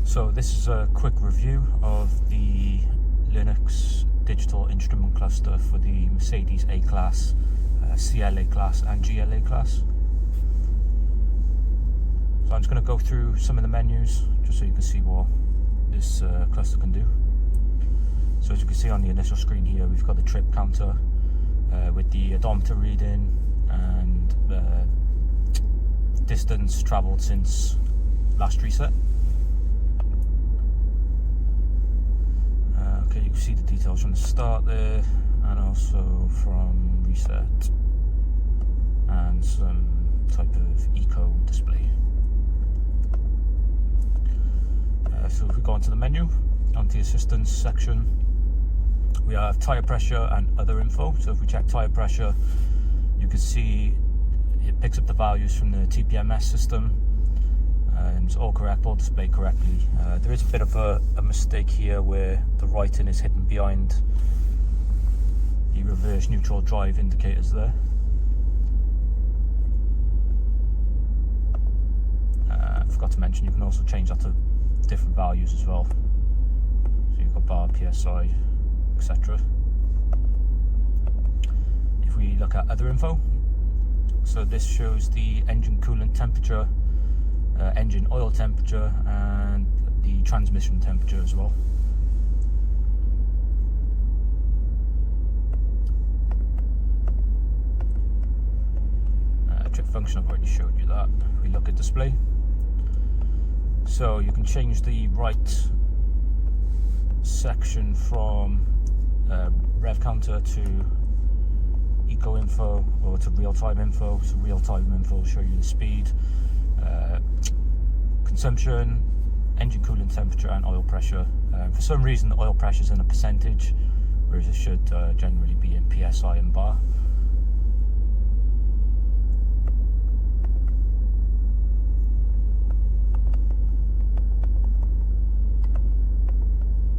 So this is a quick review of the Linux digital instrument cluster for the Mercedes A-Class, CLA class and GLA class. So I'm just going to go through some of the menus just so you can see what this cluster can do. So as you can see on the initial screen here, we've got the trip counter with the odometer reading and distance travelled since last reset. Okay, you can see the details from the start there, and also from reset, and some type of eco display. So if we go onto the menu, onto the assistance section, we have tyre pressure and other info. So if we check tyre pressure, you can see it picks up the values from the TPMS system. It's all correct, all displayed correctly. There is a bit of a mistake here where the writing is hidden behind the reverse neutral drive indicators there. I forgot to mention you can also change that to different values as well. So you've got bar, PSI, etc. If we look at other info, so this shows the engine coolant temperature, engine oil temperature, and the transmission temperature as well. Trip function, I've already showed you that. If we look at display, so you can change the right section from rev counter to eco info or to real-time info. So real-time info will show you the speed, consumption, engine coolant temperature, and oil pressure. For some reason the oil pressure is in a percentage, whereas it should generally be in PSI and bar.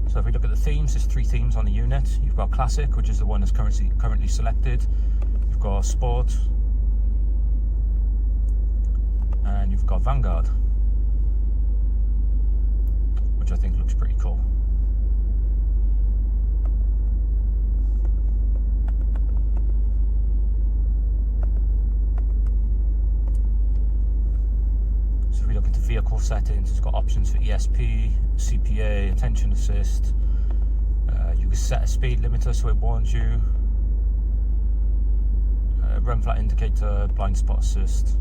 So if we look at the themes, there's 3 themes on the unit. You've got Classic, which is the one that's currently selected. You've got Sport, and you've got Vanguard, which I think looks pretty cool. So if we look into vehicle settings, it's got options for ESP, CPA, attention assist. You can set a speed limiter so it warns you. Run flat indicator, blind spot assist,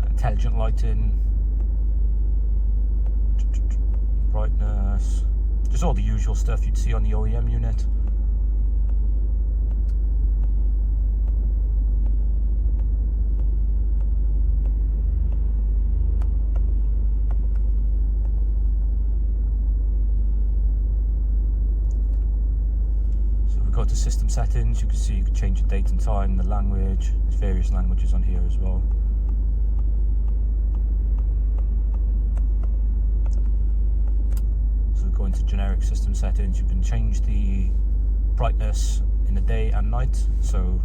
intelligent lighting, brightness, just all the usual stuff you'd see on the OEM unit. Go to system settings, you can see you can change the date and time, the language. There's various languages on here as well. So go into generic system settings, you can change the brightness in the day and night. So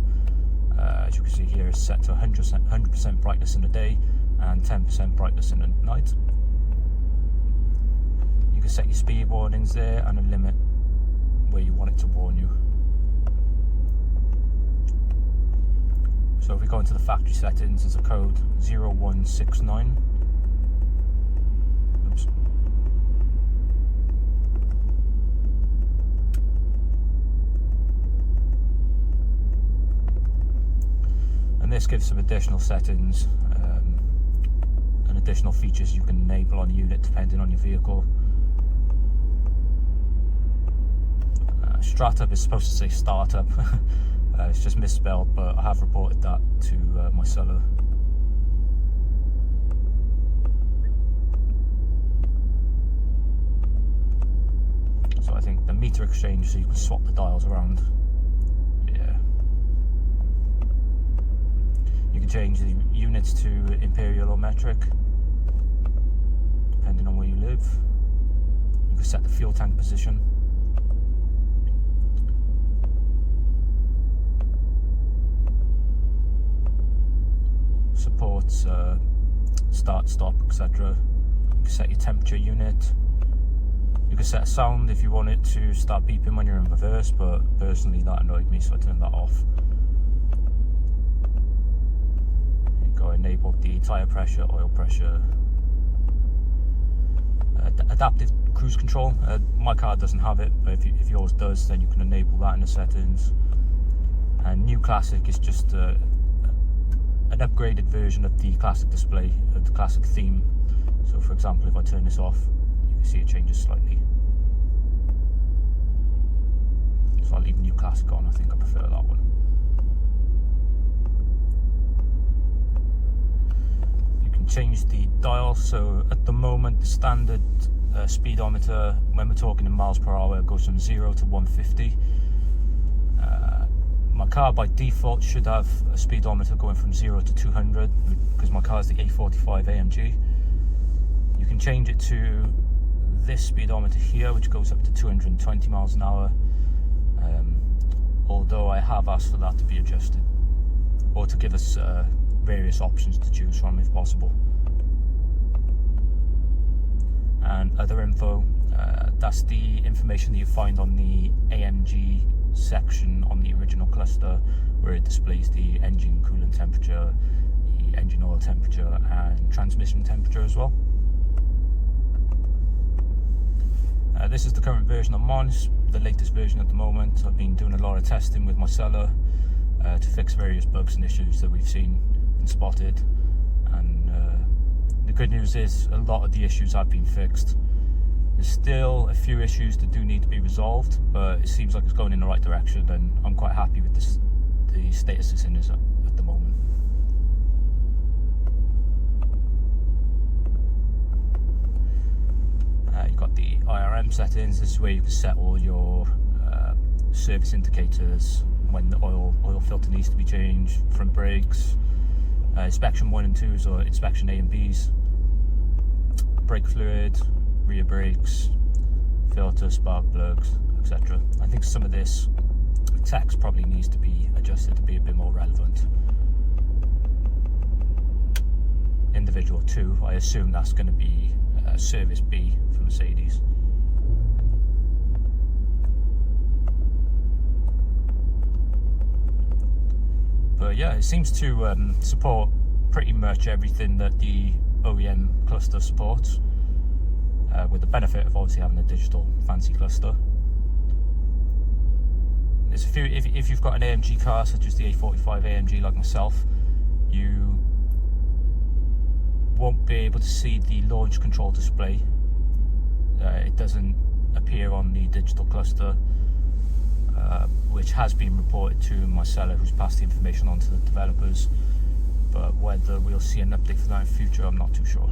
as you can see here, it's set to 100% brightness in the day and 10% brightness in the night. You can set your speed warnings there and a limit where you want it to warn you. So if we go into the factory settings, there's a code 0169. Oops. And this gives some additional settings and additional features you can enable on the unit depending on your vehicle. Startup is supposed to say startup. It's just misspelled, but I have reported that to my seller. So I think the meter exchange, so you can swap the dials around. Yeah. You can change the units to imperial or metric, depending on where you live. You can set the fuel tank position. Supports start, stop, etc. can set your temperature unit. You can set a sound if you want it to start beeping when you're in reverse, but personally that annoyed me, so I turned that off. You go enable the tyre pressure, oil pressure, adaptive cruise control. My car doesn't have it, but if yours does, then you can enable that in the settings. And New Classic is just an upgraded version of the classic display, of the classic theme. So for example, if I turn this off, you can see it changes slightly. So I'll leave New Classic on, I think I prefer that one. You can change the dial, so at the moment the standard speedometer, when we're talking in miles per hour, goes from 0 to 150. My car by default should have a speedometer going from 0 to 200 because my car is the A45 AMG. You can change it to this speedometer here, which goes up to 220 miles an hour. Although I have asked for that to be adjusted, or to give us various options to choose from if possible. And other info, that's the information that you find on the AMG section on the original cluster, where it displays the engine coolant temperature, the engine oil temperature, and transmission temperature as well. This is the current version I'm on, the latest version at the moment. I've been doing a lot of testing with my seller to fix various bugs and issues that we've seen and spotted, and the good news is a lot of the issues have been fixed. There's still a few issues that do need to be resolved, but it seems like it's going in the right direction, and I'm quite happy with this, the status it's in at the moment. You've got the IRM settings. This is where you can set all your service indicators, when the oil filter needs to be changed, front brakes, inspection 1 and 2s or inspection A and Bs, brake fluid, rear brakes, filter, spark plugs, etc. I think some of this text probably needs to be adjusted to be a bit more relevant. Individual 2, I assume that's going to be service B for Mercedes. But yeah, it seems to support pretty much everything that the OEM cluster supports, with the benefit of obviously having a digital fancy cluster. There's a few, if you've got an AMG car such as the A45 AMG like myself, you won't be able to see the launch control display. It doesn't appear on the digital cluster, which has been reported to my seller, who's passed the information on to the developers, but whether we'll see an update for that in the future, I'm not too sure.